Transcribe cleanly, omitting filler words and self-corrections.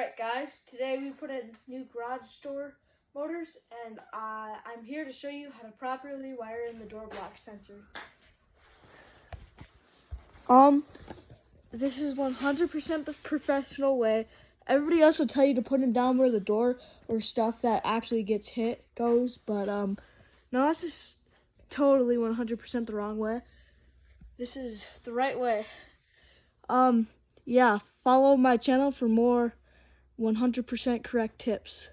Alright guys, today we put in new garage door motors and I'm here to show you how to properly wire in the door block sensor. This is 100% the professional way. Everybody else will tell you to put it down where the door or stuff that actually gets hit goes, but no, that's just totally 100% the wrong way. This is the right way. Yeah, follow my channel for more 100% correct tips.